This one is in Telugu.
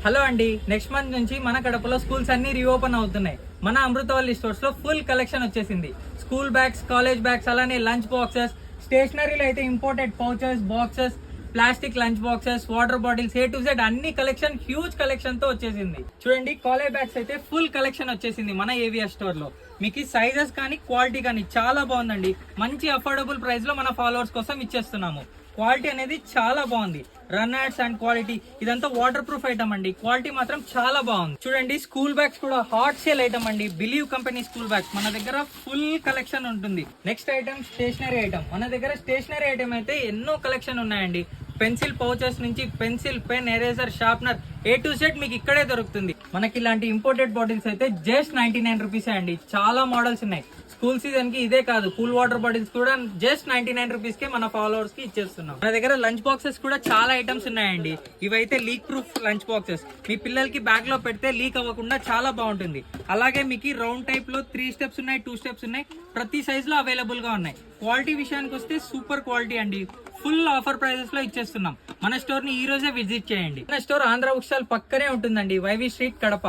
హలో అండి, నెక్స్ట్ మంత్ నుంచి మన కడపలో స్కూల్స్ అన్ని రీఓపెన్ అవుతున్నాయి. మన అమృతవల్లి స్టోర్స్ లో ఫుల్ కలెక్షన్ వచ్చేసింది. స్కూల్ బ్యాగ్స్, కాలేజ్ బ్యాగ్స్, అలానే లంచ్ బాక్సెస్, స్టేషనరీలో అయితే imported pouches, boxes, plastic lunch boxes, water bottles, A to Z అన్ని కలెక్షన్ హ్యూజ్ కలెక్షన్ తో వచ్చేసింది. చూడండి, కాలేజ్ బ్యాగ్స్ అయితే ఫుల్ కలెక్షన్ వచ్చేసింది మన ఏవిఆర్ స్టోర్ లో. మీకు సైజెస్ కానీ క్వాలిటీ కానీ చాలా బాగుందండి. మంచి అఫోర్డబుల్ ప్రైస్ లో మన ఫాలోవర్స్ కోసం ఇచ్చేస్తున్నాము. క్వాలిటీ అనేది చాలా బాగుంది. రన్ యాడ్స్ అండ్ క్వాలిటీ ఇదంతా వాటర్ ప్రూఫ్ ఐటమ్ అండి. క్వాలిటీ మాత్రం చాలా బాగుంది. చూడండి, స్కూల్ బ్యాగ్స్ కూడా హాట్ సేల్ ఐటమ్ అండి. బిలీవ్ కంపెనీ స్కూల్ బ్యాగ్స్ మన దగ్గర ఫుల్ కలెక్షన్ ఉంటుంది. Next item stationery item. మన దగ్గర స్టేషనరీ ఐటమ్ అయితే ఎన్నో కలెక్షన్ ఉన్నాయండి. పెన్సిల్ పౌచెస్ నుంచి pencil, pen, eraser, sharpener, A to set మీకు ఇక్కడే దొరుకుతుంది. మనకి ఇలాంటి ఇంపోర్టెడ్ బాటిల్స్ అయితే జస్ట్ 99 రూపీస్ అండి. చాలా మోడల్స్ ఉన్నాయి. స్కూల్ సీజన్ కి ఇదే కాదు, కూల్ వాటర్ బాటిల్స్ కూడా జస్ట్ 99 రూపీస్ కే మన ఫాలోవర్స్ కి ఇచ్చేస్తున్నాం. మన దగ్గర లంచ్ బాక్సెస్ కూడా చాలా ఐటమ్స్ ఉన్నాయండి. ఇవైతే లీక్ ప్రూఫ్ లంచ్ బాక్సెస్. మీ పిల్లలకి బ్యాగ్ లో పెడితే లీక్ అవ్వకుండా చాలా బాగుంటుంది. అలాగే మీకు రౌండ్ టైప్ లో 3 స్టెప్స్ ఉన్నాయి, 2 స్టెప్స్ ఉన్నాయి. ప్రతి సైజ్ లో అవైలబుల్ గా ఉన్నాయి. క్వాలిటీ విషయానికి వస్తే సూపర్ క్వాలిటీ అండి. ఫుల్ ఆఫర్ ప్రైజెస్ లో ఇచ్చేస్తున్నాం. మన స్టోర్ ని ఈ రోజే విజిట్ చేయండి. మన స్టోర్ ఆంధ్ర బుక్ స్టాల్ పక్కనే ఉంటుందండి, వైవి స్ట్రీట్, కడప.